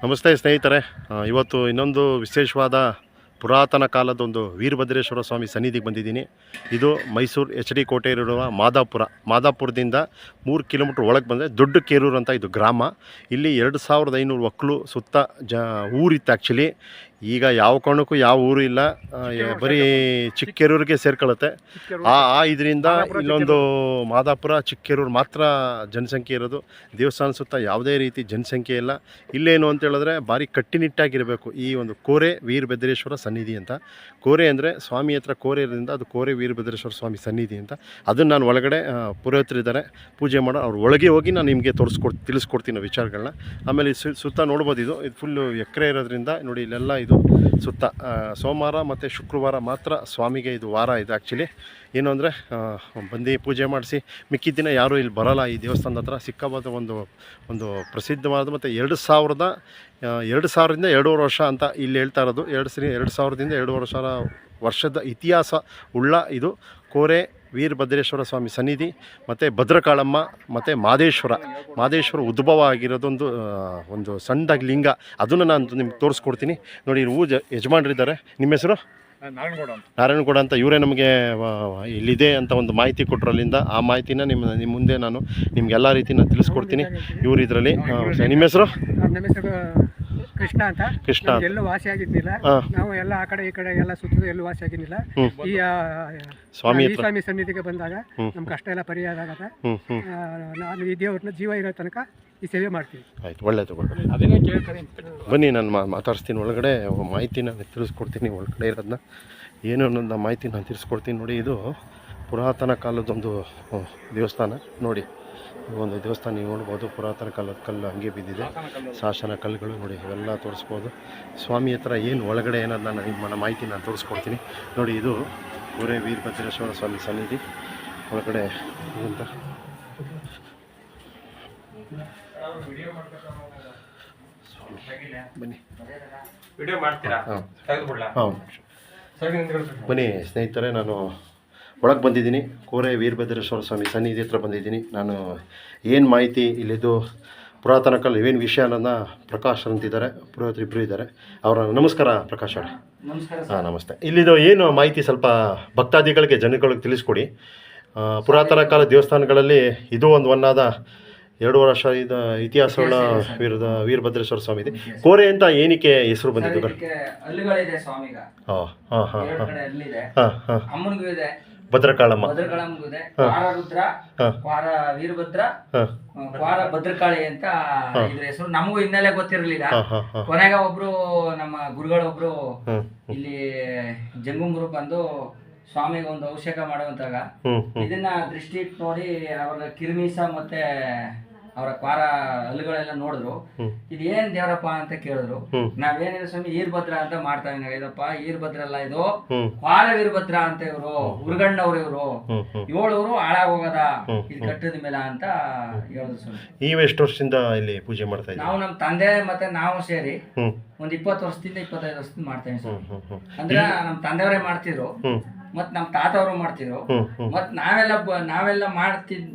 ನಮಸ್ತೆ ಸ್ನೇಹಿತರೆ. ಇವತ್ತು ಇನ್ನೊಂದು ವಿಶೇಷವಾದ ಪುರಾತನ ಕಾಲದೊಂದು ವೀರಭದ್ರೇಶ್ವರ ಸ್ವಾಮಿ ಸನ್ನಿಧಿಗೆ ಬಂದಿದ್ದೀನಿ. ಇದು ಮೈಸೂರು HD ಕೋಟೆ ಇರುವ ಮಾದಾಪುರದಿಂದ 3 ಕಿಲೋಮೀಟ್ರ್ ಒಳಗೆ ಬಂದರೆ ದೊಡ್ಡ ಕೇರೂರು ಅಂತ ಇದು ಗ್ರಾಮ. ಇಲ್ಲಿ 2500 ಒಕ್ಕಲು ಸುತ್ತ ಊರಿತ್ತು ಆ್ಯಕ್ಚುಲಿ. ಈಗ ಯಾವ ಕಾರಣಕ್ಕೂ ಯಾವ ಊರು ಇಲ್ಲ, ಬರೀ ಚಿಕ್ಕೇರೂರಿಗೆ ಸೇರ್ಕೊಳ್ಳುತ್ತೆ. ಇದರಿಂದ ಇಲ್ಲೊಂದು ಮಾದಾಪುರ ಚಿಕ್ಕೇರೂರು ಮಾತ್ರ ಜನಸಂಖ್ಯೆ ಇರೋದು. ದೇವಸ್ಥಾನ ಸುತ್ತ ಯಾವುದೇ ರೀತಿ ಜನಸಂಖ್ಯೆ ಇಲ್ಲ. ಇಲ್ಲೇನು ಅಂತ ಹೇಳಿದ್ರೆ ಭಾರಿ ಕಟ್ಟಿನಿಟ್ಟಾಗಿರಬೇಕು ಈ ಒಂದು ಕೋರೆ ವೀರಭದ್ರೇಶ್ವರ ಸನ್ನಿಧಿ ಅಂತ. ಕೋರೆ ಅಂದರೆ ಸ್ವಾಮಿ ಹತ್ರ ಕೋರೆ ಇರೋದ್ರಿಂದ ಅದು ಕೋರೆ ವೀರಭದ್ರೇಶ್ವರ ಸ್ವಾಮಿ ಸನ್ನಿಧಿ ಅಂತ. ಅದನ್ನು ನಾನು ಒಳಗಡೆ ಪುರೋಹಿತರಿದ್ದಾರೆ ಪೂಜೆ ಮಾಡೋ, ಅವ್ರ ಒಳಗೆ ಹೋಗಿ ನಾನು ನಿಮಗೆ ತಿಳಿಸ್ಕೊಡ್ತೀನಿ ವಿಚಾರಗಳನ್ನ. ಆಮೇಲೆ ಸುತ್ತ ನೋಡ್ಬೋದು, ಇದು ಫುಲ್ಲು ಎಕರೆ ಇರೋದ್ರಿಂದ ನೋಡಿ ಇಲ್ಲೆಲ್ಲ ಇದು ಸುತ್ತ ಸೋಮವಾರ ಮತ್ತು ಶುಕ್ರವಾರ ಮಾತ್ರ ಸ್ವಾಮಿಗೆ ಇದು ವಾರ. ಇದು ಆ್ಯಕ್ಚುಲಿ ಏನು ಅಂದರೆ ಬಂದು ಪೂಜೆ ಮಾಡಿಸಿ ಮಿಕ್ಕಿದ ದಿನ ಯಾರೂ ಇಲ್ಲಿ ಬರೋಲ್ಲ. ಈ ದೇವಸ್ಥಾನದ ಹತ್ರ ಸಿಕ್ಕಾಬಾದ ಒಂದು ಪ್ರಸಿದ್ಧವಾದ ಮತ್ತು 2000ರಿಂದ 2.5 ವರ್ಷ ಅಂತ ಇಲ್ಲಿ ಹೇಳ್ತಾ ಇರೋದು. 2000ದಿಂದ 2.5 ವರ್ಷದ ಇತಿಹಾಸ ಉಳ್ಳ ಇದು ಕೋರೆ ವೀರಭದ್ರೇಶ್ವರ ಸ್ವಾಮಿ ಸನ್ನಿಧಿ. ಮತ್ತು ಭದ್ರಕಾಳಮ್ಮ ಮತ್ತು ಮಾದೇಶ್ವರ ಉದ್ಭವ ಆಗಿರೋದೊಂದು ಒಂದು ಸಣ್ಣದಾಗಿ ಲಿಂಗ. ಅದನ್ನು ನಾನು ನಿಮ್ಗೆ ತೋರಿಸ್ಕೊಡ್ತೀನಿ. ನೋಡಿ, ಯಜಮಾನ್ರಿದ್ದಾರೆ. ನಿಮ್ಮ ಹೆಸರು? ನಾರಾಯಣಗೌಡ ಅಂತ. ಇವರೇ ನಮಗೆ ಇಲ್ಲಿದೆ ಅಂತ ಒಂದು ಮಾಹಿತಿ ಕೊಟ್ಟರು. ಅಲ್ಲಿಂದ ಆ ಮಾಹಿತಿನ ನಿಮ್ಮ ಮುಂದೆ ನಾನು ನಿಮ್ಗೆ ಎಲ್ಲ ರೀತಿ ನಾನು ತಿಳಿಸ್ಕೊಡ್ತೀನಿ. ಇವರು ಇದರಲ್ಲಿ. ನಿಮ್ಮ ಹೆಸರು? ಕೃಷ್ಣ ಅಂತ. ಎಲ್ಲೂ ವಾಸಿ ಆಗಿದ್ದಿಲ್ಲ ನಾವು, ಎಲ್ಲ ಆ ಕಡೆ ಈ ಕಡೆ ಎಲ್ಲ ಸುತ್ತದ ಎಲ್ಲೂ ವಾಸಿ ಆಗಿದ್ದಿಲ್ಲ. ಈ ಸ್ವಾಮಿ ಸನ್ನಿಧಿಗೆ ಬಂದಾಗ ನಮ್ಮ ಕಷ್ಟ ಎಲ್ಲ ಪರಿಹಾರ ಆಗತ್ತೆ. ನಾನು ಈ ದೇವ್ರನ್ನ ಜೀವ ಇರೋ ತನಕ ಈ ಸೇವೆ ಮಾಡ್ತೀವಿ. ಆಯ್ತು, ಒಳ್ಳೆಯದು. ಅದನ್ನೇ ಕೇಳ್ತಾರೆ. ಬನ್ನಿ, ನಾನು ಮಾತಾಡಿಸ್ತೀನಿ. ಒಳಗಡೆ ಮಾಹಿತಿ ನಾನು ತಿಳಿಸ್ಕೊಡ್ತೀನಿ. ಒಳಗಡೆ ಇರೋದನ್ನ ಏನು ಅನ್ನೋದು ಮಾಹಿತಿ ನಾನು ತಿಳಿಸ್ಕೊಡ್ತೀನಿ. ನೋಡಿ, ಇದು ಪುರಾತನ ಕಾಲದೊಂದು ದೇವಸ್ಥಾನ. ನೋಡಿ, ಒಂದು ದೇವಸ್ಥಾನ ನೀವು ನೋಡ್ಬೋದು. ಪುರಾತನ ಕಾಲದ ಕಲ್ಲು ಹಂಗೆ ಬಿದ್ದಿದೆ, ಶಾಸನ ಕಲ್ಲುಗಳು ನೋಡಿ, ಇವೆಲ್ಲ ತೋರಿಸ್ಬೋದು. ಸ್ವಾಮಿ ಹತ್ರ ಏನು ಒಳಗಡೆ ಏನಾದ್ರು ನಾನು ಮಾಹಿತಿ ನಾನು ತೋರಿಸ್ಕೊಡ್ತೀನಿ. ನೋಡಿ, ಇದು ಕೋರೆ ವೀರಭದ್ರೇಶ್ವರ ಸ್ವಾಮಿ ಸನ್ನಿಧಿ. ಒಳಗಡೆ ಅಂತ ಬನ್ನಿ. ಬನ್ನಿ ಸ್ನೇಹಿತರೆ, ನಾನು ಒಳಗೆ ಬಂದಿದ್ದೀನಿ. ಕೋರೆ ವೀರಭದ್ರೇಶ್ವರ ಸ್ವಾಮಿ ಸನ್ನಿಧಿ ಹತ್ರ ಬಂದಿದ್ದೀನಿ. ನಾನು ಏನು ಮಾಹಿತಿ ಇಲ್ಲಿದ್ದು ಪುರಾತನ ಕಾಲ ಇವೇನು ವಿಷಯ ಅನ್ನೋದನ್ನ ಪ್ರಕಾಶ್ ಅಂತಿದ್ದಾರೆ, ಪುರೋಹಿತರು ಇಬ್ಬರು ಇದ್ದಾರೆ. ಅವರ ನಮಸ್ಕಾರ ಪ್ರಕಾಶ್ ಅವರೇ. ಹಾಂ, ನಮಸ್ತೆ. ಇಲ್ಲಿದು ಏನು ಮಾಹಿತಿ ಸ್ವಲ್ಪ ಭಕ್ತಾದಿಗಳಿಗೆ ಜನಗಳಿಗೆ ತಿಳಿಸ್ಕೊಡಿ. ಪುರಾತನ ಕಾಲ ದೇವಸ್ಥಾನಗಳಲ್ಲಿ ಇದು ಒಂದು ಒನ್ನಾದ 2 ವರ್ಷ ಇತಿಹಾಸವುಳ್ಳ ವೀರಭದ್ರೇಶ್ವರ ಸ್ವಾಮಿ ಇದೆ. ಕೋರೆ ಅಂತ ಏನಕ್ಕೆ ಹೆಸರು ಬಂದಿದ್ದು? ಭದ್ರಕಾಳಮ್ಮ, ವೀರಭದ್ರ, ಭದ್ರಕಾಳಿ ಅಂತ ಇದ್ರ ಹೆಸರು. ನಮಗೂ ಹಿನ್ನೆಲೆ ಗೊತ್ತಿರಲಿಲ್ಲ. ಕೊನೆಗೆ ಒಬ್ರು ನಮ್ಮ ಗುರುಗಳೊಬ್ರು ಇಲ್ಲಿ ಜಂಗುಮರು ಬಂದು ಸ್ವಾಮಿಗೆ ಒಂದು ಅಭಿಷೇಕ ಮಾಡುವಂತಾಗ ಇದನ್ನ ದೃಷ್ಟಿ ಇಟ್ಟು ನೋಡಿ ಅವ್ರ ಕಿರ್ಮೀಸ ಮತ್ತೆ ಅವರ ಕ್ವಾರ ಹಲ್ಲುಗಳೆಲ್ಲ ನೋಡಿದ್ರು. ಇದು ಏನ್ ದೇವರಪ್ಪ ಅಂತ ಕೇಳಿದ್ರು. ನಾವೇನಿಲ್ಲ ಸ್ವಾಮಿ ವೀರಭದ್ರ ಅಂತ ಮಾಡ್ತಾ ಇದ್ದೀವಿ. ಇದಪ್ಪ ವೀರಭದ್ರ ಅಲ್ಲ, ಇದು ಕ್ವಾರ ವೀರಭದ್ರ ಅಂತ. ಇವರು ಉರ್ಗಣ್ಣವ್ರು, ಇವರು 7 ಊರು ಹಾಳಾಗೋಗದ ಇದು ಕಟ್ಟಿದ ಮೇಲೆ ಅಂತ ಹೇಳಿದ್ರು ಸ್ವಾಮಿ. ನೀವು ಎಷ್ಟು ವರ್ಷದಿಂದ ಇಲ್ಲಿ ಪೂಜೆ ಮಾಡ್ತಾ ಇದ್ದೀವಿ? ನಾವು ನಮ್ಮ ತಂದೆ ಮತ್ತೆ ನಾವು ಸೇರಿ ಒಂದು 20 ವರ್ಷದಿಂದ 25 ವರ್ಷದಿಂದ ಮಾಡ್ತಾ ಇದ್ದೀವಿ ಸ್ವಾಮಿ. ಅಂದ್ರೆ ನಮ್ಮ ತಂದೆಯವರೇ ಮಾಡ್ತಿದ್ರು, ಮತ್ ನಮ್ಮ ತಾತವರು ಮಾಡ್ತಿದ್ರು, ಮತ್ ನಾವೆಲ್ಲ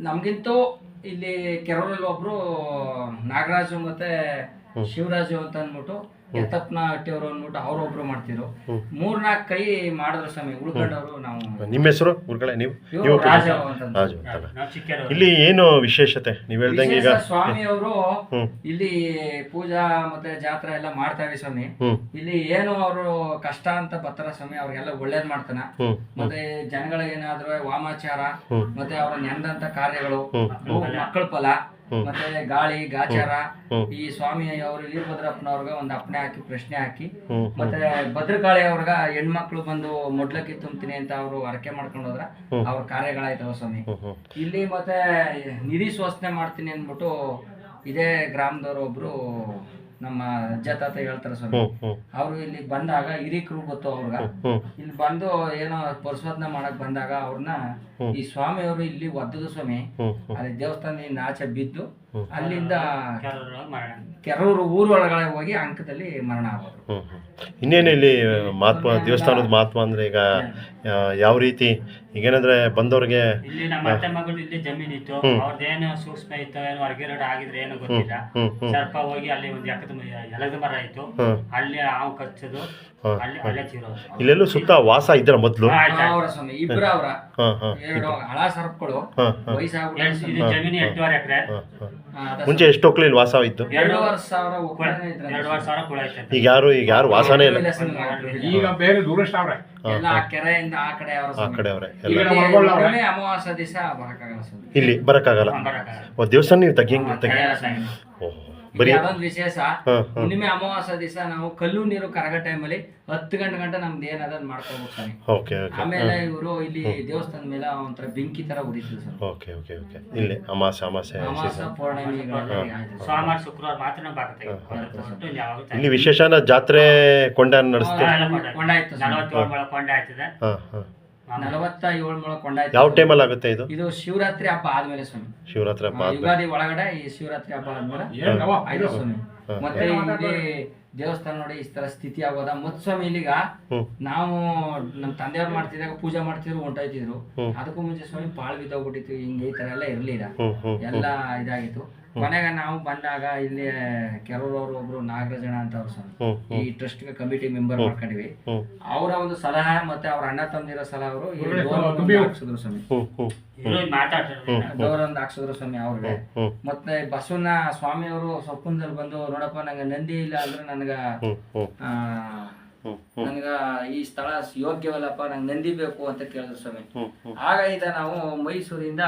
ನಮ್ಗಿಂತೂ ಇಲ್ಲಿ ಕೆರೂರಲ್ಲಿ ಒಬ್ರು ನಾಗರಾಜು ಮತ್ತೆ ಶಿವರಾಜು ಅಂತ ಅಂದ್ಬಿಟ್ಟು ಎತ್ತಪ್ಪನ ಹಟ್ಟಿಯವರು ಅಂದ್ಬಿಟ್ಟು ಅವ್ರೊಬ್ರು ಮಾಡ್ತಿದ್ರು. 3-4 ಕೈ ಮಾಡಿದ್ರು ಸ್ವಾಮಿ. ಉಳ್ಕೊಂಡವ್ರು ನಾವು. ನಿಮ್ಮ ಹೆಸರು? ಇಲ್ಲಿ ಏನು ವಿಶೇಷತೆ ನೀವು ಹೇಳ್ದಂಗೆ? ಈಗ ಸ್ವಾಮಿ ಅವರು ಇಲ್ಲಿ ಪೂಜಾ ಮತ್ತೆ ಜಾತ್ರೆ ಎಲ್ಲ ಮಾಡ್ತಾವೆ ಸ್ವಾಮಿ. ಇಲ್ಲಿ ಏನು ಅವರು ಕಷ್ಟ ಅಂತ ಬರ್ತಾರ ಸ್ವಾಮಿ, ಅವ್ರಿಗೆಲ್ಲ ಒಳ್ಳೇದ್ ಮಾಡ್ತಾನ. ಮತ್ತೆ ಜನಗಳಿಗೆ ಏನಾದ್ರು ವಾಮಾಚಾರ ಮತ್ತೆ ಅವ್ರ ನೆಂದಂತ ಕಾರ್ಯಗಳು, ಮಕ್ಕಳ ಫಲ ಮತ್ತೆ ಗಾಳಿ ಗಾಚಾರ, ಈ ಸ್ವಾಮಿ ಅವರು ವೀರಭದ್ರಪ್ಪನವ್ರಿಗೆ ಒಂದು ಅಪ್ಪಣೆ ಹಾಕಿ ಪ್ರಶ್ನೆ ಹಾಕಿ, ಮತ್ತೆ ಭದ್ರಕಾಳಿ ಅವ್ರಗ ಹೆಣ್ಮಕ್ಳು ಬಂದು ಮೊಡ್ಲಕ್ಕಿ ತುಂಬ್ತೀನಿ ಅಂತ ಅವರು ಹರಕೆ ಮಾಡ್ಕೊಂಡು ಹೋದ್ರ ಅವ್ರ ಕಾರ್ಯಗಳಾಯ್ತವ ಸ್ವಾಮಿ. ಇಲ್ಲಿ ಮತ್ತೆ ನಿಧಿ ಶೋಷಣೆ ಮಾಡ್ತೀನಿ ಅಂದ್ಬಿಟ್ಟು ಇದೇ ಗ್ರಾಮದವ್ರು ಒಬ್ರು ನಮ್ಮ ಅಜ್ಜ ತಾತ ಹೇಳ್ತಾರೆ ಸ್ವಾಮಿ. ಅವ್ರು ಇಲ್ಲಿ ಬಂದಾಗ ಹಿರೀಕರು ಗೊತ್ತು ಅವ್ರಗ. ಇಲ್ಲಿ ಬಂದು ಏನೋ ಪರಿಶೋಧನೆ ಮಾಡಕ್ ಬಂದಾಗ ಅವ್ರನ್ನ ಈ ಸ್ವಾಮಿ ಅವರು ಇಲ್ಲಿ ಒದ್ದದು ಸ್ವಾಮಿ. ಅಲ್ಲಿ ದೇವಸ್ಥಾನದಿಂದ ಆಚೆ ಬಿದ್ದು ಅಲ್ಲಿಂದ ಕೆರೂರು ಊರು ಒಳಗಡೆ ಹೋಗಿ ಅಂಕದಲ್ಲಿ ಮರಣ ಆಗೋದು. ಇನ್ನೇನು ಇಲ್ಲಿ ಮಹತ್ವ ದೇವಸ್ಥಾನದ ಮಹತ್ವ ಅಂದರೆ ಈಗ ಯಾವ ರೀತಿ ಈಗೇನಂದ್ರೆ ಬಂದವ್ರಿಗೆ ಇಲ್ಲಿ ನಮ್ಮ ಅತ್ತೆ ಮಗಳು ಇಲ್ಲಿ ಜಮೀನಿತ್ತು, ಅವ್ರದ್ದೇನು ಸೂಕ್ಷ್ಮ ಇತ್ತು, ಏನು ಹೊರಗಿರೋಡ್ ಆಗಿದ್ರೆ ಏನು ಗೊತ್ತಿಲ್ಲ. ಸ್ವಲ್ಪ ಹೋಗಿ ಅಲ್ಲಿ ಒಂದು ಎಲದ ಮರ ಇತ್ತು, ಅಲ್ಲಿ ಹಾವು ಕಚ್ಚೋದು, ಅಲ್ಲೇ ತೀರೋದು. ಇಲ್ಲೆಲ್ಲೂ ಸುತ್ತ ವಾಸ ಇದ್ರ ಮೊದಲು ಅವರ ಸ್ವಾಮಿ ಇಬ್ರು ಅವರ ಎರಡು ಹಳ ಸರ್ಪಗಳು ವಯಸ್ಸಾಗ್ಬಿಟ್ಟು ಇದು ಜಮೀನು 8.5 ಎಕರೆ. ಮುಂಚೆ ಎಷ್ಟು ಹೊಕ್ಳು ಇಲ್ಲಿ ವಾಸ ಇತ್ತು? 2,500 ಕುಳ ಐತೆ. ಈಗ ಯಾರು ವಾಸನೇ ಇಲ್ಲ. ಈಗ ಬೇರೆ ದೂರಷ್ಟ ಅವ್ರೆ ಎಲ್ಲ ಆ ಕೆರೆಯಿಂದ ಆ ಕಡೆ ಅವರ ಆ ಕಡೆ ಅವರೇ ಇಲ್ಲಿ ಅಮಾವಾಸ್ಯ ದಿವಸ ಬರಕ್ಕಾಗಲ್ಲ ಸ್ವಾಮಿ. ಇಲ್ಲಿ ಬರಕ್ಕಾಗಲ್ಲ. ದೇವಸ್ಥಾನ ನೀವು ಬರೀ ಅದೊಂದು ವಿಶೇಷ. ಹುಣ್ಣಿಮೆ ಅಮಾವಾಸ್ಯ ದಿವಸ ನಾವು ಕಲ್ಲು ನೀರು ಕರಗ ಟೈಮಲ್ಲಿ 10 ಗಂಟೆ ನಮ್ದು ಏನದ ಮಾಡ್ಕೋಬೇಕು. ಓಕೆ ಆಮೇಲೆ ಇವರು ಇಲ್ಲಿ ದೇವಸ್ಥಾನದ ಮೇಲೆ ಒಂಥರ ಬೆಂಕಿ ತರ ಉರಿತೀವಿ ಸರ್. ಓಕೆ ಇಲ್ಲಿ ಅಮಾವಾಸ್ಯೆ ಪೌರ್ಣಮಿ ಸೋಮವಾರ ಶುಕ್ರವಾರ ಮಾತ್ರ ಇಲ್ಲಿ ವಿಶೇಷನ ಜಾತ್ರೆ ಕೊಂಡ ನಡೆಸ್ತೀವಿ. ಕೊಂಡಾಯ್ತು 47 ಮೊಳ ಕೊಂಡ ಆಯ್ತದೆ. 47 ಮೊಳ ಕೊಂಡಾಯ್ತು. ಯಾವ ಟೈಮಲ್ಲಿ ಆಗುತ್ತೆ ಇದು? ಇದು ಶಿವರಾತ್ರಿ ಹಬ್ಬ ಆದ್ಮೇಲೆ ಸ್ವಾಮಿ. ಶಿವರಾತ್ರಿ ಹಬ್ಬ ಯುಗಾದಿ ಒಳಗಡೆ ಈ ಶಿವರಾತ್ರಿ ಹಬ್ಬ ಆದ್ಮೇಲೆ ಆಯ್ತು ಸ್ವಾಮಿ. ಮತ್ತೆ ಇಲ್ಲಿ ದೇವಸ್ಥಾನ ನೋಡಿ ಈ ತರ ಸ್ಥಿತಿ ಆಗೋದ. ಮತ್ ಸ್ವಾಮಿ ಇಲ್ಲಿಗ ನಾವು ನಮ್ ತಂದೆಯವ್ರು ಮಾಡ್ತಿದ್ದಾಗ ಪೂಜೆ ಮಾಡ್ತಿದ್ರು ಹೊಂಟಾಯ್ತಿದ್ರು. ಅದಕ್ಕೂ ಮುಂಚೆ ಸ್ವಾಮಿ ಪಾಳ್ ಬಿದ್ದೋಗ್ಬಿಟ್ಟಿತ್ತು. ಹಿಂಗೆ ಈ ತರ ಎಲ್ಲ ಇರ್ಲಿಲ್ಲ, ಎಲ್ಲ ಇದಾಗಿತ್ತು. ಕೊನೆಗೆ ನಾವು ಬಂದಾಗ ಇಲ್ಲಿ ಕೆರೂರವ್ರು ಒಬ್ರು ನಾಗರಾಜಣ್ಣ ಅಂತ ಅವ್ರು ಸ್ವಾಮಿ ಈ ಟ್ರಸ್ಟ್ ಕಮಿಟಿ ಮೆಂಬರ್ ಮಾಡ್ಕೊಂಡಿವಿ. ಅವರ ಒಂದು ಸಲಹೆ ಮತ್ತೆ ಅವ್ರ ಅಣ್ಣ ತಮ್ಮದಿರೋ ಸಲಹೆ ಅವರು ಹಾಕ್ಸಿದ್ರು ಸ್ವಾಮಿ. ಡೋರ್ ಒಂದು ಹಾಕ್ಸಿದ್ರು ಸ್ವಾಮಿ ಅವ್ರಿಗೆ. ಮತ್ತೆ ಬಸವನ ಸ್ವಾಮಿ ಅವರು ಸೊಪ್ಪುಂದಲ್ಲಿ ಬಂದು ನೋಡಪ್ಪ ನಂಗೆ ನಂದಿ ಇಲ್ಲ ಅಂದ್ರೆ ನನ್ಗ ಈ ಸ್ಥಳ ಯೋಗ್ಯವಲ್ಲಪ್ಪ, ನಂಗೆ ನಂದಿ ಬೇಕು ಅಂತ ಕೇಳಿದ್ರು ಸ್ವಾಮಿ. ಆಗ ನಾವು ಮೈಸೂರಿಂದ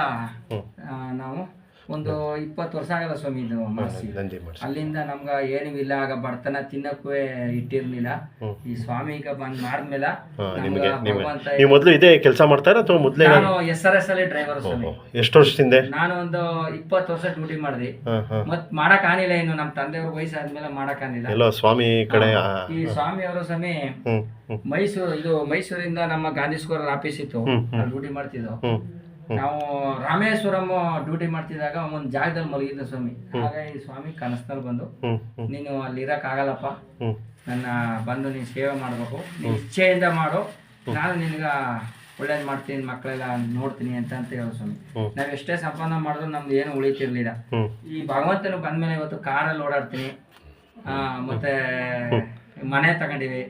ನಾವು ಒಂದು 20 ವರ್ಷ ಆಗಲ್ಲ ಸ್ವಾಮಿ ಇದು ಮಾಡಿಸಿ. ಅಲ್ಲಿಂದ ನಮ್ಗ ಏನೂ ಇಲ್ಲ, ಆಗ ಬಡತನ ತಿನ್ನಕ್ಕೂ ಇಟ್ಟಿರ್ಲಿಲ್ಲ. ಈ ಸ್ವಾಮಿ ಈಗ ಬಂದ್ ಮಾಡಿದ್ಮೇಲೆ ಮೊದಲು ಇದೇ ಕೆಲಸ ಮಾಡ್ತಾರ ಅಥವಾ ಮೊದಲೇ? ನಾನು SRS ಅಲ್ಲಿ ಡ್ರೈವರ್ ಸ್ವಾಮಿ. ಎಷ್ಟು ವರ್ಷದಿಂದ? ನಾನು ಒಂದು 20 ವರ್ಷ ಡ್ಯೂಟಿ ಮಾಡಿದೆ. ಮತ್ ಮಾಡಕ್ ಆನಿಲ್ಲ, ಇನ್ನು ನಮ್ ತಂದೆಯವ್ರ ವಯಸ್ಸಾದ್ಮೇಲೆ ಮಾಡಕ್ ಆನಿಲ್ಲ. ಎಲ್ಲ ಸ್ವಾಮಿ ಕಡೆ ಈ ಸ್ವಾಮಿ ಅವರು ಸ್ವಾಮಿ ಮೈಸೂರಿಂದ ನಮ್ಮ ಗಾಂಧಿ ಸ್ಕ್ವೇರ್ ಆಫೀಸ್ ಇತ್ತು, ಡ್ಯೂಟಿ ಮಾಡ್ತಿದ್ದೋ. ನಾವು ರಾಮೇಶ್ವರಂ ಡ್ಯೂಟಿ ಮಾಡ್ತಿದ್ದಾಗ ಒಂದ್ ಜಾಗದಲ್ಲಿ ಮಲಗಿದ್ದ ಸ್ವಾಮಿ. ಆಗ ಈ ಸ್ವಾಮಿ ಕನಸದಲ್ಲಿ ಬಂದು ನೀನು ಅಲ್ಲಿ ಇರಕ್ ಆಗಲ್ಲಪ್ಪ, ನನ್ನ ಬಂದು ನೀನ್ ಸೇವೆ ಮಾಡ್ಬೇಕು, ನೀನ್ ಇಚ್ಛೆಯಿಂದ ಮಾಡು, ನಾನು ನಿನ್ಗ ಒಳ್ಳೇದ್ ಮಾಡ್ತೀನಿ, ಮಕ್ಕಳೆಲ್ಲ ನೋಡ್ತೀನಿ ಅಂತ ಹೇಳೋ ಸ್ವಾಮಿ. ನಾವ್ ಎಷ್ಟೇ ಸಂಪಾದನೆ ಮಾಡಿದ್ರು ನಮ್ದು ಏನು ಉಳಿತಿರ್ಲಿಲ್ಲ. ಈ ಭಗವಂತನು ಬಂದ್ಮೇಲೆ ಇವತ್ತು ಕಾರಲ್ಲಿ ಓಡಾಡ್ತೀನಿ, ಮತ್ತೆ ಮನೆ ತಗೊಂಡಿವಿ,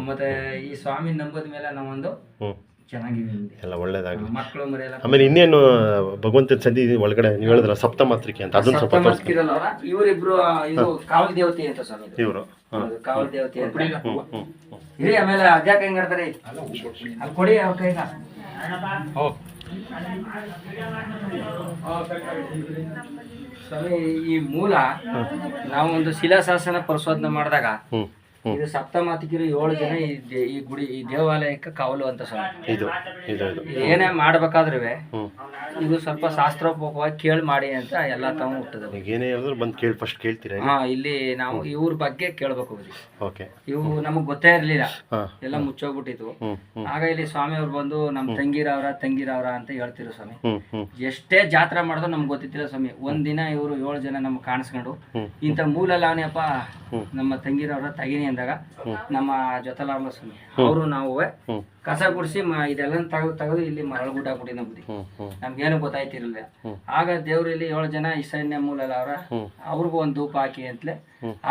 ಮತ್ತೆ ಈ ಸ್ವಾಮಿ ನಂಬೋದ ಮೇಲೆ ನಾವೊಂದು ಎಲ್ಲ ಒಳ್ಳೇದಾಗಲಿ. ಮಕ್ಕಳು ಮರೆಯಲ್ಲ. ಆಮೇಲೆ ಇನ್ನೇನು ಭಗವಂತನ ಸನ್ನಿಧಿ ಒಳಗಡೆ ನೀವು ಹೇಳಿದ್ರ ಸಪ್ತಮಾತ್ರಿಕೆ ಅಂತ, ಅದನ್ನ ಸ್ವಲ್ಪ ಇವರಿಬ್ರು ಇದು ಕಾವಲ್ ದೇವತೆ ಅಂತ ಸ್ವಾಮಿ. ಇವರು ಕಾವಲ್ ದೇವತೆ ಅಂತ ಇರಿ. ಆಮೇಲೆ ಅಜ್ಜಾಕ ಹೆಂಗ್ ಆಡ್ತಾರೆ ಅಲ್ಲಿ ಕೊಡಿ ಅವ್ರ ಕೈಗ. ಸ್ವಾಮಿ ಈ ಮೂಲ ನಾವು ಒಂದು ಶಿಲಾಶಾಸನ ಪರಿಶೋಧನೆ ಮಾಡಿದಾಗ ಇದು ಸಪ್ತಮಾತಿಕರು 7 ಜನ ಈ ಗುಡಿ ಈ ದೇವಾಲಯಕ್ಕೆ ಕಾವಲು ಅಂತ ಸ್ವಾಮಿ. ಏನೇ ಮಾಡ್ಬೇಕಾದ್ರೂ ಇದು ಸ್ವಲ್ಪ ಶಾಸ್ತ್ರೋಪವಾಗಿ ಕೇಳಿ ಮಾಡಿ ಅಂತ ಎಲ್ಲ ತಾವು ಹುಟ್ಟದ. ಏನೇ ಹೇಳಿದ್ರು ಬಂದು ಕೇಳಿ ಫಸ್ಟ್ ಕೇಳ್ತೀರಾ? ಇಲ್ಲಿ ನಾವು ಇವ್ರ ಬಗ್ಗೆ ಕೇಳ್ಬೇಕು. ಇವು ನಮಗ್ ಗೊತ್ತೇ ಇರ್ಲಿಲ್ಲ, ಎಲ್ಲ ಮುಚ್ಚೋಗ್ಬಿಟ್ಟಿದ್ವು. ಆಗ ಇಲ್ಲಿ ಸ್ವಾಮಿ ಅವ್ರು ಬಂದು ನಮ್ ತಂಗಿರವ್ರ ಅಂತ ಹೇಳ್ತಿರು ಸ್ವಾಮಿ. ಎಷ್ಟೇ ಜಾತ್ರೆ ಮಾಡಿದ್ರು ನಮ್ಗೆ ಗೊತ್ತಿತ್ತಿಲ್ಲ ಸ್ವಾಮಿ. ಒಂದಿನ ಇವ್ರು 7 ಜನ ನಮ್ಗೆ ಕಾಣಿಸ್ಕೊಂಡು ಇಂಥ ಮೂಲಲ್ಲ ಅವನಪ್ಪ ನಮ್ಮ ತಂಗಿರವ್ರ ತಗಿನಿ ಅಂದಾಗ ನಮ್ಮ ಜೊತೆಲಾರ್ಮ ಸ್ವಾಮಿ ಅವರು ನಾವು ಕಸ ಗುಡಿಸಿ ಇದೆಲ್ಲ ತೆಗೆದು ಇಲ್ಲಿ ಮರಳು ಗುಡ್ಡ ಬುದ್ಧಿ ನಮ್ಗೇನು ಗೊತ್ತಾಯ್ತಿರಲಿಲ್ಲ. ಆಗ ದೇವ್ರು ಇಲ್ಲಿ 7 ಜನ ಈಶಾನ್ಯ ಮೂಲಲ್ಲ ಅವ್ರಿಗೂ ಒಂದು ಧೂಪ ಹಾಕಿ ಅಂತಲೇ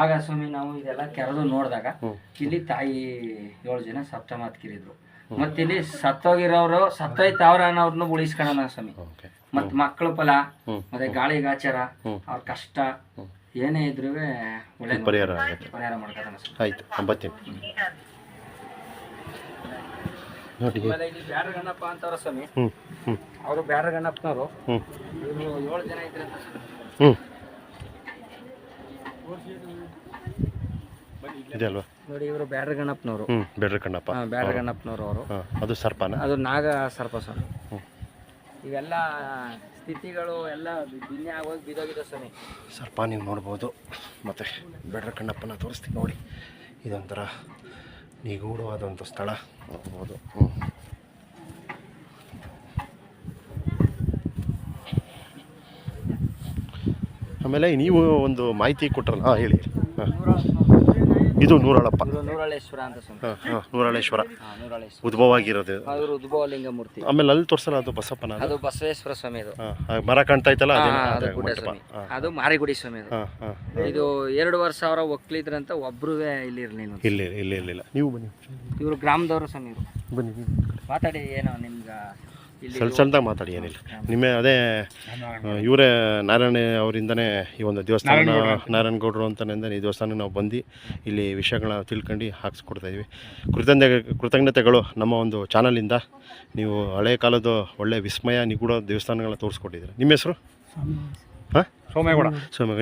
ಆಗ ಸ್ವಾಮಿ ನಾವು ಇದೆಲ್ಲ ಕೆರೆದು ನೋಡಿದಾಗ ಇಲ್ಲಿ ತಾಯಿ 7 ಜನ ಸಪ್ತಮಾತ್ಕಿರಿದ್ರು. ಮತ್ತೆ ಇಲ್ಲಿ ಸತ್ತೋಗಿರೋರು ಸತ್ತೋಯ್ತವ್ರ ಅನ್ನೋರ್ನು ಉಳಿಸ್ಕೊಳ್ಳೋಣ ಸ್ವಾಮಿ. ಮತ್ ಮಕ್ಕಳು ಫಲ ಮತ್ತೆ ಗಾಳಿಗಾಚಾರ ಅವ್ರ ಕಷ್ಟ ಏನೇ ಇದ್ರೂ ಒಳ್ಳೆ ಪರಿಹಾರ ಮಾಡ್ಕೊತಾನೆ. ಆಯ್ತು, ಅಂಬತ್ತೀನಿ ನೋಡಿ. ಇಲ್ಲಿ ಬ್ಯಾಡ್ರ ಗಣಪ್ಪ ಅಂತವ್ರ ಸ್ವಾಮಿ, ಅವರು ಬ್ಯಾಡ್ರ ಗಣಪ್ಪನವರು 7 ಜನ ಇದ್ರಂತ ಇದೆ ಅಲ್ವಾ ನೋಡಿ. ಇವರು ಬ್ಯಾಡ್ರ ಗಣಪ್ಪನವರು, ಬ್ಯಾಡ್ರ ಗಣಪ್ಪನವರು ಅವರು. ಅದು ಸರ್ಪನ, ಅದು ನಾಗ ಸರ್ಪ ಸ್ವಾಮಿ. ಇವೆಲ್ಲ ಸ್ಥಿತಿಗಳು ಎಲ್ಲ ಭಿನ್ನ ಆಗೋಗಿ ಬಿದ್ದೋಗಿದೆ ಸ್ವಾಮಿ. ಸರ್ಪ ನೀವು ನೋಡ್ಬೋದು. ಮತ್ತು ಬ್ಯಾಡ್ರ ಕಣ್ಣಪ್ಪನ ತೋರಿಸ್ತೀನಿ ನೋಡಿ. ಇದೊಂಥರ ನಿಗೂಢವಾದಂಥ ಸ್ಥಳ ನೋಡ್ಬೋದು. ಆಮೇಲೆ ನೀವು ಒಂದು ಮಾಹಿತಿ ಕೊಟ್ರಲ್ಲ, ಹಾಂ ಹೇಳಿ. ಹಾಂ, ಇದು ನೂರಾಳಪ್ಪ. ನೂರಾಳೇಶ್ವರ ಅಂತ ಸ್ವಾಮಿ. ಹಾಂ ಹಾಂ, ನೂರಾಳೇಶ್ವರ ನೂರಾಳೇಶ್ವರ ಉದ್ಭವ ಆಗಿರೋದು. ಅವರು ಉದ್ಭವಲಿಂಗ ಮೂರ್ತಿ. ಆಮೇಲೆ ಅಲ್ಲಿ ತೋರಿಸಲ್ಲ, ಅದು ಬಸಪ್ಪನ? ಅದು ಬಸವೇಶ್ವರ ಸ್ವಾಮಿ. ಅದು ಮರ ಕಾಣ್ತಾ ಇತ್ತಲ್ಲ, ಅದು ಗುಡ್ಡ ಸ್ವಾಮಿ. ಅದು ಮಾರಿಗುಡಿ ಸ್ವಾಮಿ. ಅದು ಇದು 2 ಸಾವಿರ ಒಕ್ಕಲಿದ್ರಂತ ಒಬ್ರು ಇಲ್ಲಿ ಇರಲಿಲ್ಲ. ಇಲ್ಲ ನೀವು ಬನ್ನಿ. ಇವರು ಗ್ರಾಮದವರು ಸ್ವಾಮಿ. ಇವರು ಬನ್ನಿ ಮಾತಾಡಿ, ಏನೋ ನಿಮ್ಗೆ ಸಣ್ಣದಾಗಿ ಮಾತಾಡಿ, ಏನಿಲ್ಲ. ನಿಮ್ಮ ಅದೇ ಇವರೇ ನಾರಾಯಣ ಅವರಿಂದನೇ ಈ ಒಂದು ದೇವಸ್ಥಾನ, ನಾರಾಯಣಗೌಡರು ಅಂತನಿಂದ ಈ ದೇವಸ್ಥಾನಕ್ಕೆ ನಾವು ಬಂದು ಇಲ್ಲಿ ವಿಷಯಗಳನ್ನ ತಿಳ್ಕೊಂಡು ಹಾಕ್ಸ್ಕೊಡ್ತಾಯಿದ್ವಿ. ಕೃತಜ್ಞತೆಗಳು ನಮ್ಮ ಒಂದು ಚಾನಲಿಂದ. ನೀವು ಹಳೆಯ ಕಾಲದ ಒಳ್ಳೆ ವಿಸ್ಮಯ ನಿಗೂಢ ದೇವಸ್ಥಾನಗಳನ್ನ ತೋರಿಸ್ಕೊಟ್ಟಿದ್ದೀರಿ. ನಿಮ್ಮ ಹೆಸರು? ಹಾಂ, ಸೋಮೇಗೌಡ.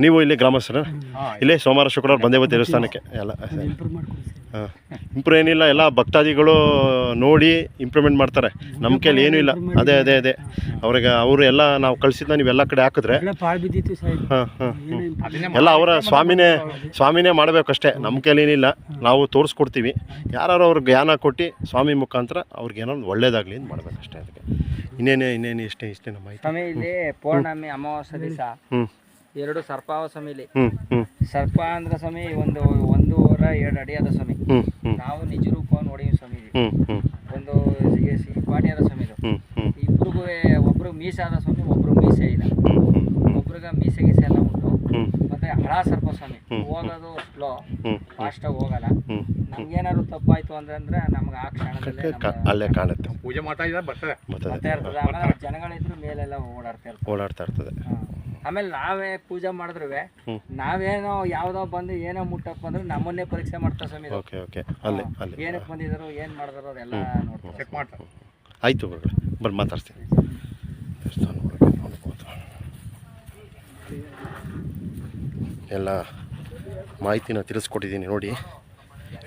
ನೀವು ಇಲ್ಲಿ ಗ್ರಾಮಸ್ಥರ? ಇಲ್ಲೇ ಸೋಮವಾರ ಶುಕ್ರವಾರ ಬಂದೇ ದೇವಸ್ಥಾನಕ್ಕೆ ಎಲ್ಲ? ಹಾಂ, ಇಂಪ್ರೂವ್ ಏನಿಲ್ಲ, ಎಲ್ಲ ಭಕ್ತಾದಿಗಳು ನೋಡಿ ಇಂಪ್ರೂವ್ಮೆಂಟ್ ಮಾಡ್ತಾರೆ. ನಮ್ಮ ಕೈಲಿ ಏನೂ ಇಲ್ಲ. ಅದೇ ಅವ್ರಿಗೆ ಅವರು ಎಲ್ಲ ನಾವು ಕಳಿಸಿದ್ನ ನೀವೆಲ್ಲ ಕಡೆ ಹಾಕಿದ್ರೆ ಹಾಂ ಎಲ್ಲ ಅವರ ಸ್ವಾಮಿನೇ ಮಾಡಬೇಕಷ್ಟೇ. ನಮ್ಮ ಕೈಲಿ ಏನಿಲ್ಲ, ನಾವು ತೋರಿಸ್ಕೊಡ್ತೀವಿ. ಯಾರು ಅವ್ರಿಗೆ ಜ್ಞಾನ ಕೊಟ್ಟು ಸ್ವಾಮಿ ಮುಖಾಂತರ ಅವ್ರಿಗೆ ಏನೋ ಒಂದು ಒಳ್ಳೇದಾಗಲಿ ಅಂತ ಮಾಡಬೇಕಷ್ಟೇ. ಅದಕ್ಕೆ ಇನ್ನೇನು ಇಷ್ಟೇ ನಮ್ಮ ಮಾಹಿತಿ. ಸ್ವಾಮಿ ಇಲ್ಲಿ ಪೌರ್ಣಮಿ ಅಮಾವಾಸ್ಯ ದಿವಸ 2 ಸರ್ಪಾವ ಸ್ವಾಮಿ. ಇಲ್ಲಿ ಸರ್ಪ ಅಂದ್ರೆ ಸ್ವಾಮಿ 1.2 ಅಡಿ ಅದ ಸ್ವಾಮಿ. ನಾವು ನಿಜ ರೂಪ ನೋಡಿವಿ ಸ್ವಾಮಿ. ಒಂದು ಪಾಟಿ ಅದ ಸ್ವಾಮಿ. ಇಬ್ರಿಗೂ ಒಬ್ರು ಮೀಸೆ ಆದ ಸ್ವಾಮಿ, ಒಬ್ರು ಮೀಸೆ ಇಲ್ಲ. ಒಬ್ರಿಗೆ ಮೀಸೆ ಗೀಸೆ ಎಲ್ಲ ಉಂಟು. ಮತ್ತೆ ಹಳ ಸರ್ಪ ಸ್ವಾಮಿ. ಹೋಗೋದು ಸ್ಲೋ, ಫಾಸ್ಟಾಗಿ ಹೋಗಲ್ಲ. ನಮ್ಗೇನಾದ್ರು ತಪ್ಪಾಯ್ತು ಅಂದ್ರೆ ನಮ್ಗೆ ಆ ಕ್ಷಣದಲ್ಲೇ ಅಲ್ಲೇ ಕಾಣುತ್ತೆ. ಪೂಜೆ ಮಾಡ್ತಾ ಇದ್ದಾರೆ, ಬರ್ತಾ ಇರ್ತದೆ. ಆಮೇಲೆ ಜನಗಳಿದ್ರು ಮೇಲೆಲ್ಲ ಓಡಾಡ್ತಾ ಇರ್ತದೆ. ಆಮೇಲೆ ನಾವೇ ಪೂಜೆ ಮಾಡಿದ್ರು ನಾವೇನೋ ಯಾವ್ದೋ ಬಂದು ಏನೋ ಮುಟ್ಟಕ್ ಬಂದ್ರೆ ನಮ್ಮನ್ನೇ ಪರೀಕ್ಷೆ ಮಾಡ್ತಾರೆ ಸ್ವಾಮಿ. ಏನಕ್ಕೆ ಬಂದಿದ್ರು, ಏನ್ ಮಾಡಿದ್ರು ಅದೆಲ್ಲ ನೋಡ್ತಾರೆ, ಚೆಕ್ ಮಾಡ್ತಾರೆ. ಆಯ್ತು ಬರ್ರಿ ಮಾತಾಡ್ತೀನಿ. ಎಲ್ಲ ಮಾಹಿತಿನ ತಿಳಿಸ್ಕೊಟ್ಟಿದ್ದೀನಿ ನೋಡಿ.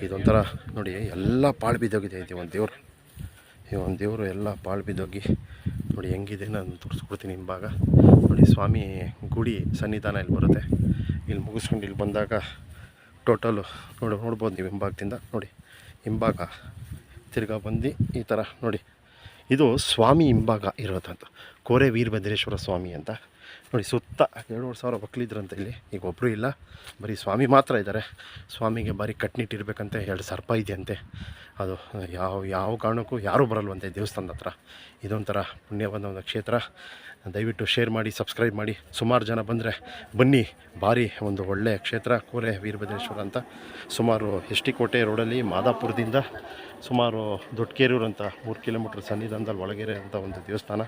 ಇದೊಂಥರ ನೋಡಿ, ಎಲ್ಲ ಪಾಳು ಬಿದ್ದೋಗಿದೆ. ಇದು ಒಂದು ದೇವರು ಎಲ್ಲ ಪಾಳು ಬಿದ್ದೋಗಿ ನೋಡಿ ಹೆಂಗಿದೆ. ನಾನು ತೋರಿಸ್ಕೊಡ್ತೀನಿ ಹಿಂಭಾಗ ನೋಡಿ. ಸ್ವಾಮಿ ಗುಡಿ ಸನ್ನಿಧಾನ ಇಲ್ಲಿ ಬರುತ್ತೆ. ಇಲ್ಲಿ ಮುಗಿಸ್ಕೊಂಡು ಇಲ್ಲಿ ಬಂದಾಗ ಟೋಟಲು ನೋಡ್ಬೋದು ನೀವು ಹಿಂಭಾಗದಿಂದ ನೋಡಿ. ಹಿಂಭಾಗ ತಿರ್ಗಾ ಬಂದು ಈ ಥರ ನೋಡಿ, ಇದು ಸ್ವಾಮಿ ಹಿಂಭಾಗ ಇರೋದಂತ ಕೋರೆ ವೀರಭದ್ರೇಶ್ವರ ಸ್ವಾಮಿ ಅಂತ ನೋಡಿ. ಸುತ್ತ 2 ಸಾವಿರ ಒಕ್ಕಲಿದ್ರಂತ ಇಲ್ಲಿ. ಈಗ ಒಬ್ಬರು ಇಲ್ಲ, ಬರೀ ಸ್ವಾಮಿ ಮಾತ್ರ ಇದ್ದಾರೆ. ಸ್ವಾಮಿಗೆ ಭಾರಿ ಕಟ್ನಿಟ್ಟಿರ್ಬೇಕಂತೆ. 2 ಸರ್ಪ ಇದೆಯಂತೆ. ಅದು ಯಾವ ಕಾರಣಕ್ಕೂ ಯಾರೂ ಬರಲ್ವಂತೆ ದೇವಸ್ಥಾನದ ಹತ್ರ. ಇದೊಂಥರ ಪುಣ್ಯವಾದ ಒಂದು ಕ್ಷೇತ್ರ. ದಯವಿಟ್ಟು ಶೇರ್ ಮಾಡಿ, ಸಬ್ಸ್ಕ್ರೈಬ್ ಮಾಡಿ. ಸುಮಾರು ಜನ ಬಂದರೆ ಬನ್ನಿ. ಭಾರಿ ಒಂದು ಒಳ್ಳೆಯ ಕ್ಷೇತ್ರ ಕೋರೆ ವೀರಭದ್ರೇಶ್ವರ ಅಂತ. ಸುಮಾರು ST ಕೋಟೆ ರೋಡಲ್ಲಿ ಮಾದಾಪುರದಿಂದ ಸುಮಾರು ದೊಡ್ಡಕೇರೂರು ಅಂತ 3 ಕಿಲೋಮೀಟ್ರ್ ಸನ್ನಿಧಾನದಲ್ಲಿ ಒಳಗೆರೆ ಅಂತ ಒಂದು ದೇವಸ್ಥಾನ.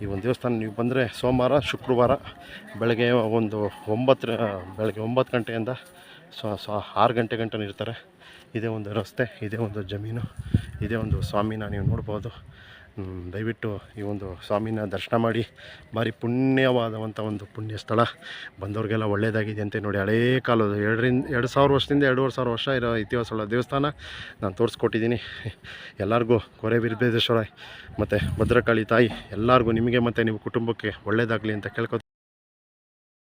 ಈ ಒಂದು ದೇವಸ್ಥಾನ ನೀವು ಬಂದರೆ ಸೋಮವಾರ ಶುಕ್ರವಾರ ಬೆಳಗ್ಗೆ 9 ಗಂಟೆಯಿಂದ 6 ಗಂಟೆ ಗಂಟೆ ಇರ್ತಾರೆ. ಇದೇ ಒಂದು ರಸ್ತೆ, ಇದೇ ಒಂದು ಜಮೀನು, ಇದೇ ಒಂದು ಸ್ವಾಮಿನ ನೀವು ನೋಡ್ಬೋದು. ದಯವಿಟ್ಟು ಈ ಒಂದು ಸ್ವಾಮಿನ ದರ್ಶನ ಮಾಡಿ. ಭಾರಿ ಪುಣ್ಯವಾದಂಥ ಒಂದು ಪುಣ್ಯ ಸ್ಥಳ. ಬಂದವ್ರಿಗೆಲ್ಲ ಒಳ್ಳೆಯದಾಗಿದೆ ಅಂತೆ ನೋಡಿ. ಹಳೇ ಕಾಲದ 2,000 ವರ್ಷದಿಂದ 2,500 ವರ್ಷ ಇರೋ ಇತಿಹಾಸಗಳ ದೇವಸ್ಥಾನ ನಾನು ತೋರಿಸ್ಕೊಟ್ಟಿದ್ದೀನಿ. ಎಲ್ಲರಿಗೂ ಕೋರೆ ವೀರಭದ್ರೇಶ್ವರ ಮತ್ತು ಭದ್ರಕಾಳಿ ತಾಯಿ ಎಲ್ಲರಿಗೂ, ನಿಮಗೆ ಮತ್ತು ನಿಮ್ಮ ಕುಟುಂಬಕ್ಕೆ ಒಳ್ಳೆಯದಾಗಲಿ ಅಂತ ಕೇಳ್ಕೊತೀನಿ.